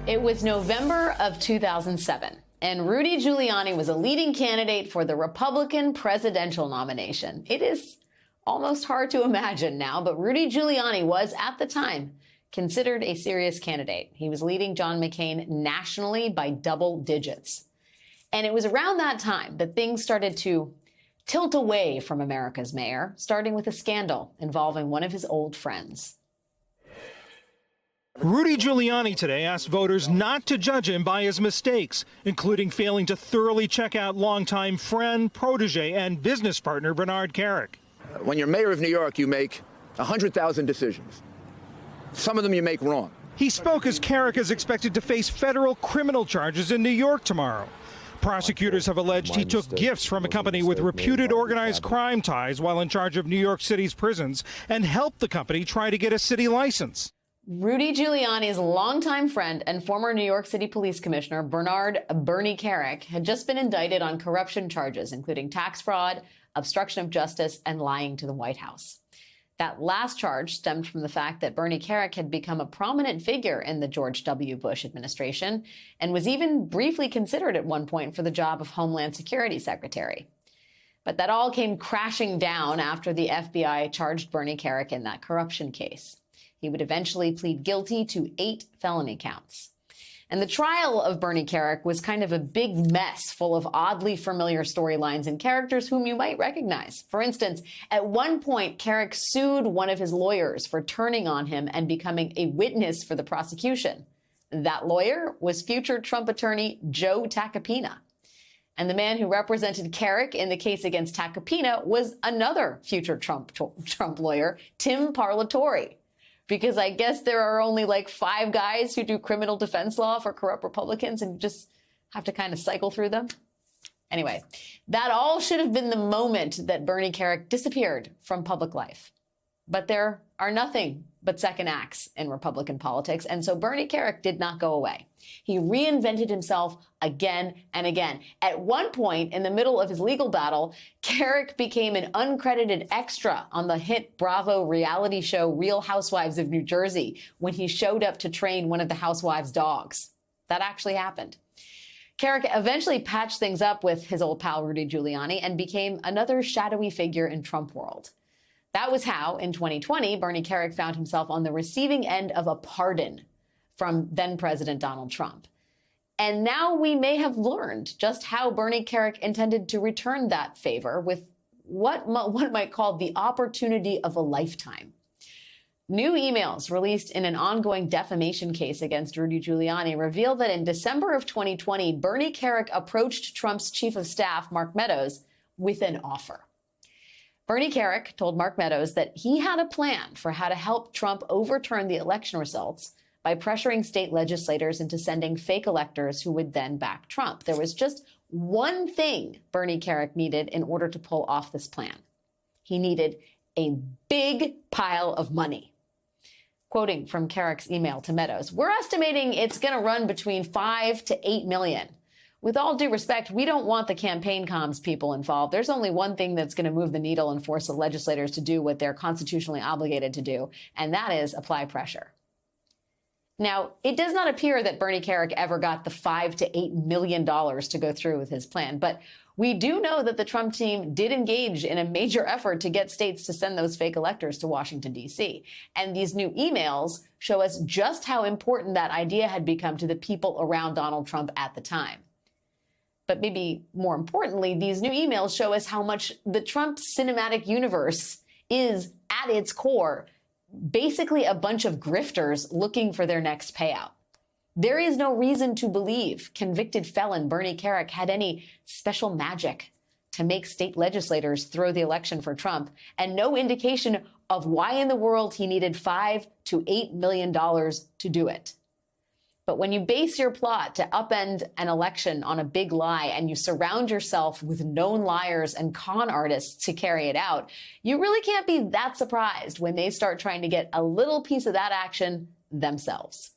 It was November of 2007, and Rudy Giuliani was a leading candidate for the Republican presidential nomination. It is almost hard to imagine now, but Rudy Giuliani was, at the time, considered a serious candidate. He was leading John McCain nationally by double digits. And it was around that time that things started to tilt away from America's mayor, starting with a scandal involving one of his old friends. Rudy Giuliani today asked voters not to judge him by his mistakes, including failing to thoroughly check out longtime friend, protege, and business partner Bernard Kerik. When you're mayor of New York, you make 100,000 decisions. Some of them you make wrong. He spoke as Kerik is expected to face federal criminal charges in New York tomorrow. Prosecutors have alleged he took gifts from a company with reputed organized crime ties while in charge of New York City's prisons and helped the company try to get a city license. Rudy Giuliani's longtime friend and former New York City Police Commissioner Bernie Kerik had just been indicted on corruption charges, including tax fraud, obstruction of justice, and lying to the White House. That last charge stemmed from the fact that Bernie Kerik had become a prominent figure in the George W. Bush administration and was even briefly considered at one point for the job of Homeland Security Secretary. But that all came crashing down after the FBI charged Bernie Kerik in that corruption case. He would eventually plead guilty to 8 felony counts. And the trial of Bernie Kerik was kind of a big mess full of oddly familiar storylines and characters whom you might recognize. For instance, at one point, Kerik sued one of his lawyers for turning on him and becoming a witness for the prosecution. That lawyer was future Trump attorney Joe Tacopina. And the man who represented Kerik in the case against Tacopina was another future Trump lawyer, Tim Parlatore. Because I guess there are only like 5 guys who do criminal defense law for corrupt Republicans, and you just have to kind of cycle through them. Anyway, that all should have been the moment that Bernie Kerik disappeared from public life. But there are nothing but second acts in Republican politics, and so Bernie Kerik did not go away. He reinvented himself again and again. At one point, in the middle of his legal battle, Kerik became an uncredited extra on the hit Bravo reality show Real Housewives of New Jersey when he showed up to train one of the housewives' dogs. That actually happened. Kerik eventually patched things up with his old pal Rudy Giuliani and became another shadowy figure in Trump world. That was how, in 2020, Bernie Kerik found himself on the receiving end of a pardon from then-President Donald Trump. And now we may have learned just how Bernie Kerik intended to return that favor with what one might call the opportunity of a lifetime. New emails released in an ongoing defamation case against Rudy Giuliani reveal that in December of 2020, Bernie Kerik approached Trump's chief of staff, Mark Meadows, with an offer. Bernie Kerik told Mark Meadows that he had a plan for how to help Trump overturn the election results by pressuring state legislators into sending fake electors who would then back Trump. There was just one thing Bernie Kerik needed in order to pull off this plan. He needed a big pile of money. Quoting from Kerik's email to Meadows, "We're estimating it's going to run between 5 to 8 million. With all due respect, we don't want the campaign comms people involved. There's only one thing that's going to move the needle and force the legislators to do what they're constitutionally obligated to do, and that is apply pressure." Now, it does not appear that Bernie Kerik ever got the $5 to $8 million to go through with his plan, but we do know that the Trump team did engage in a major effort to get states to send those fake electors to Washington, D.C. And these new emails show us just how important that idea had become to the people around Donald Trump at the time. But maybe more importantly, these new emails show us how much the Trump cinematic universe is, at its core, basically a bunch of grifters looking for their next payout. There is no reason to believe convicted felon Bernie Kerik had any special magic to make state legislators throw the election for Trump, and no indication of why in the world he needed $5 to $8 million to do it. But when you base your plot to upend an election on a big lie and you surround yourself with known liars and con artists to carry it out, you really can't be that surprised when they start trying to get a little piece of that action themselves.